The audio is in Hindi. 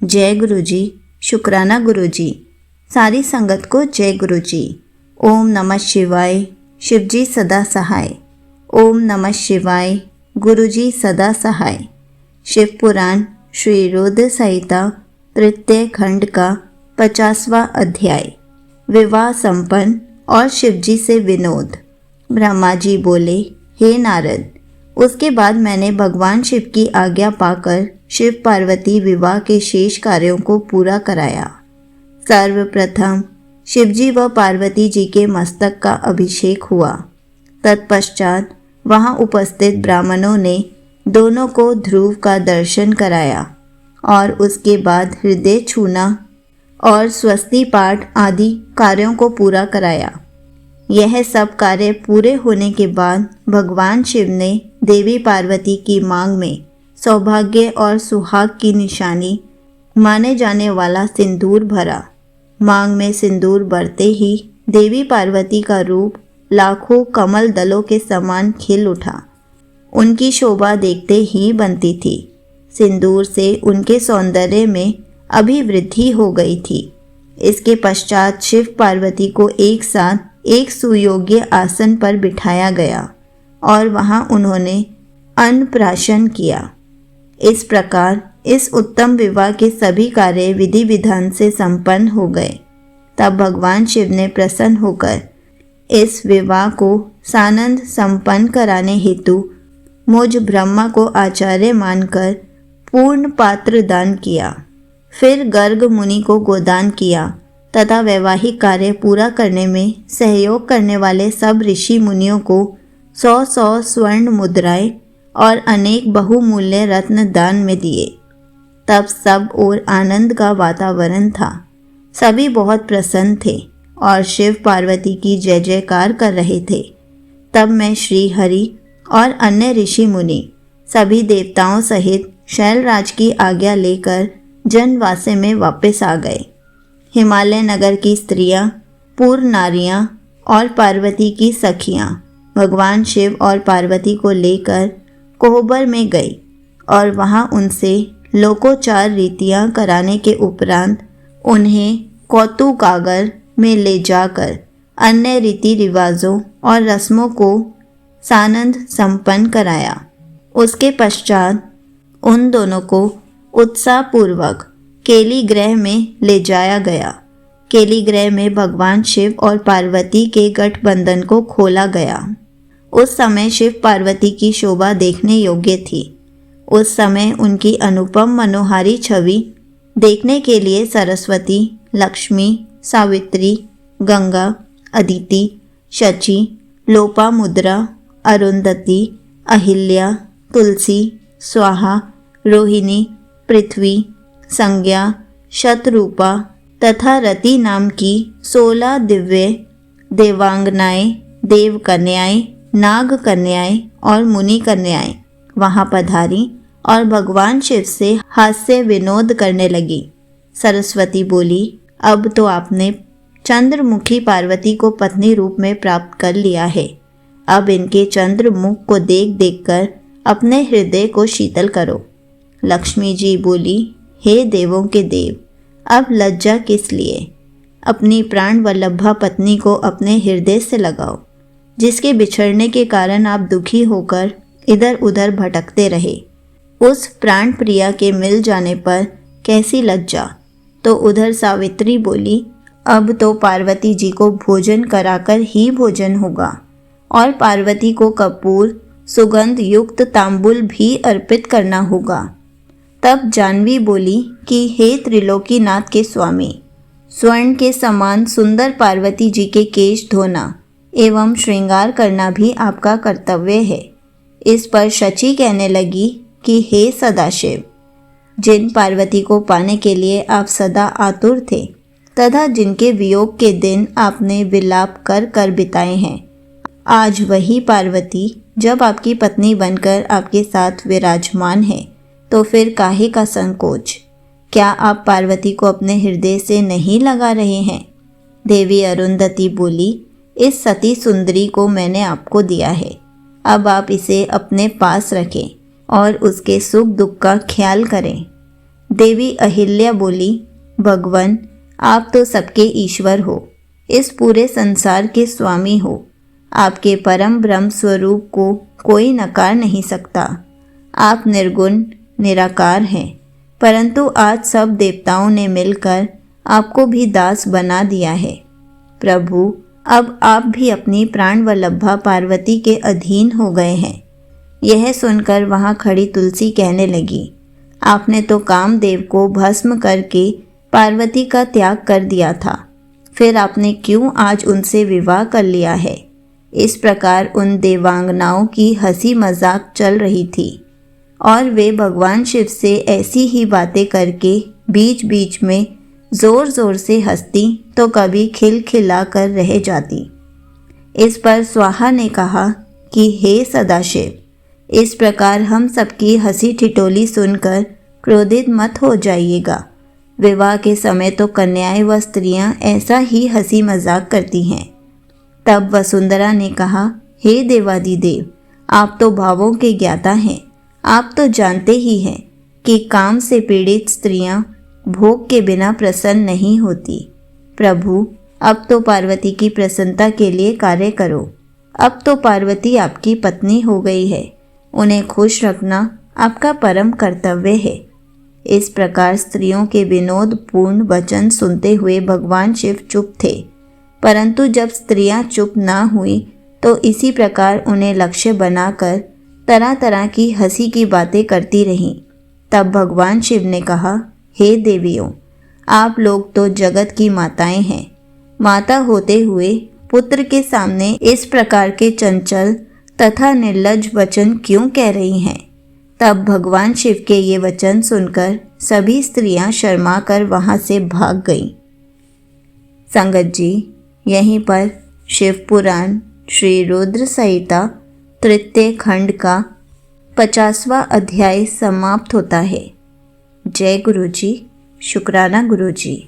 जय गुरु जी। शुक्राना गुरु जी। सारी संगत को जय गुरु जी। ओम नमः शिवाय। शिव जी सदा सहाय। ओम नमः शिवाय। गुरु जी सदा सहाय। शिव पुराण श्री रुद्र संहिता तृतीय खंड का 50वां अध्याय। विवाह संपन्न और शिवजी से विनोद। ब्रह्मा जी बोले, हे नारद, उसके बाद मैंने भगवान शिव की आज्ञा पाकर शिव पार्वती विवाह के शेष कार्यों को पूरा कराया। सर्वप्रथम शिवजी व पार्वती जी के मस्तक का अभिषेक हुआ। तत्पश्चात वहां उपस्थित ब्राह्मणों ने दोनों को ध्रुव का दर्शन कराया और उसके बाद हृदय छूना और स्वस्ति पाठ आदि कार्यों को पूरा कराया। यह सब कार्य पूरे होने के बाद भगवान शिव ने देवी पार्वती की मांग में सौभाग्य और सुहाग की निशानी माने जाने वाला सिंदूर भरा। मांग में सिंदूर भरते ही देवी पार्वती का रूप लाखों कमल दलों के समान खिल उठा। उनकी शोभा देखते ही बनती थी। सिंदूर से उनके सौंदर्य में अभिवृद्धि हो गई थी। इसके पश्चात शिव पार्वती को एक साथ एक सुयोग्य आसन पर बिठाया गया और वहां उन्होंने अन्नप्राशन किया। इस प्रकार इस उत्तम विवाह के सभी कार्य विधि विधान से संपन्न हो गए। तब भगवान शिव ने प्रसन्न होकर इस विवाह को सानंद संपन्न कराने हेतु मुझ ब्रह्मा को आचार्य मानकर पूर्ण पात्र दान किया। फिर गर्ग मुनि को गोदान किया तथा वैवाहिक कार्य पूरा करने में सहयोग करने वाले सब ऋषि मुनियों को 100 स्वर्ण मुद्राएं और अनेक बहुमूल्य रत्न दान में दिए। तब सब ओर आनंद का वातावरण था। सभी बहुत प्रसन्न थे और शिव पार्वती की जय जयकार कर रहे थे। तब मैं श्री हरि और अन्य ऋषि मुनि सभी देवताओं सहित शैलराज की आज्ञा लेकर जनवासे में वापस आ गए। हिमालय नगर की स्त्रियां, पूर्व नारियां और पार्वती की सखियां भगवान शिव और पार्वती को लेकर कोहबर में गई और वहां उनसे लोकोचार रीतियां कराने के उपरांत उन्हें कौतुकागर में ले जाकर अन्य रीति रिवाजों और रस्मों को सानंद संपन्न कराया। उसके पश्चात उन दोनों को उत्साहपूर्वक केली गृह में ले जाया गया। केली गृह में भगवान शिव और पार्वती के गठबंधन को खोला गया। उस समय शिव पार्वती की शोभा देखने योग्य थी। उस समय उनकी अनुपम मनोहारी छवि देखने के लिए सरस्वती, लक्ष्मी, सावित्री, गंगा, अदिति, शची, लोपामुद्रा, अरुंधति, अहिल्या, तुलसी, स्वाहा, रोहिणी, पृथ्वी, संज्ञा, शतरूपा तथा रति नाम की 16 दिव्य देवांगनाएं, देव कन्याएं, नाग कन्याएं और मुनि कन्याएं वहां पधारी और भगवान शिव से हास्य विनोद करने लगी। सरस्वती बोली, अब तो आपने चंद्रमुखी पार्वती को पत्नी रूप में प्राप्त कर लिया है। अब इनके चंद्रमुख को देख देखकर अपने हृदय को शीतल करो। लक्ष्मी जी बोली, हे देवों के देव, अब लज्जा किस लिए? अपनी प्राण वल्लभा पत्नी को अपने हृदय से लगाओ, जिसके बिछड़ने के कारण आप दुखी होकर इधर उधर भटकते रहे। उस प्राण प्रिया के मिल जाने पर कैसी लज्जा। तो उधर सावित्री बोली, अब तो पार्वती जी को भोजन कराकर ही भोजन होगा और पार्वती को कपूर सुगंध युक्त तांबुल भी अर्पित करना होगा। तब जानवी बोली कि हे त्रिलोकीनाथ के स्वामी, स्वर्ण के समान सुंदर पार्वती जी के केश धोना एवं श्रृंगार करना भी आपका कर्तव्य है। इस पर शची कहने लगी कि हे सदाशिव, जिन पार्वती को पाने के लिए आप सदा आतुर थे तथा जिनके वियोग के दिन आपने विलाप कर कर बिताए हैं, आज वही पार्वती जब आपकी पत्नी बनकर आपके साथ विराजमान है, तो फिर काहे का संकोच? क्या आप पार्वती को अपने हृदय से नहीं लगा रहे हैं? देवी अरुंधति बोली, इस सती सुंदरी को मैंने आपको दिया है। अब आप इसे अपने पास रखें और उसके सुख दुख का ख्याल करें। देवी अहिल्या बोली, भगवान आप तो सबके ईश्वर हो, इस पूरे संसार के स्वामी हो। आपके परम ब्रह्म स्वरूप को कोई नकार नहीं सकता। आप निर्गुण निराकार हैं, परंतु आज सब देवताओं ने मिलकर आपको भी दास बना दिया है। प्रभु, अब आप भी अपनी प्राण वल्लभा पार्वती के अधीन हो गए हैं। यह सुनकर वहाँ खड़ी तुलसी कहने लगी, आपने तो कामदेव को भस्म करके पार्वती का त्याग कर दिया था, फिर आपने क्यों आज उनसे विवाह कर लिया है? इस प्रकार उन देवांगनाओं की हंसी मजाक चल रही थी और वे भगवान शिव से ऐसी ही बातें करके बीच बीच में जोर जोर से हंसती तो कभी खिलखिला कर रह जाती। इस पर स्वाहा ने कहा कि हे सदाशिव, इस प्रकार हम सबकी हंसी ठिठोली सुनकर क्रोधित मत हो जाइएगा। विवाह के समय तो कन्याएं व स्त्रियां ऐसा ही हंसी मजाक करती हैं। तब वसुंधरा ने कहा, हे देवादिदेव, आप तो भावों के ज्ञाता हैं। आप तो जानते ही हैं कि काम से पीड़ित स्त्रियां भोग के बिना प्रसन्न नहीं होती। प्रभु, अब तो पार्वती की प्रसन्नता के लिए कार्य करो। अब तो पार्वती आपकी पत्नी हो गई है, उन्हें खुश रखना आपका परम कर्तव्य है। इस प्रकार स्त्रियों के विनोद पूर्ण वचन सुनते हुए भगवान शिव चुप थे, परंतु जब स्त्रियां चुप ना हुई तो इसी प्रकार उन्हें लक्ष्य बनाकर तरह तरह की हंसी की बातें करती रहीं। तब भगवान शिव ने कहा, हे देवियों, आप लोग तो जगत की माताएं हैं। माता होते हुए पुत्र के सामने इस प्रकार के चंचल तथा निर्लज्ज वचन क्यों कह रही हैं? तब भगवान शिव के ये वचन सुनकर सभी स्त्रियां शर्मा कर वहाँ से भाग गईं। संगत जी, यहीं पर शिव पुराण श्री रुद्र संहिता तृतीय खंड का 50वां अध्याय समाप्त होता है। जय गुरु जी। शुक्राना गुरु जी।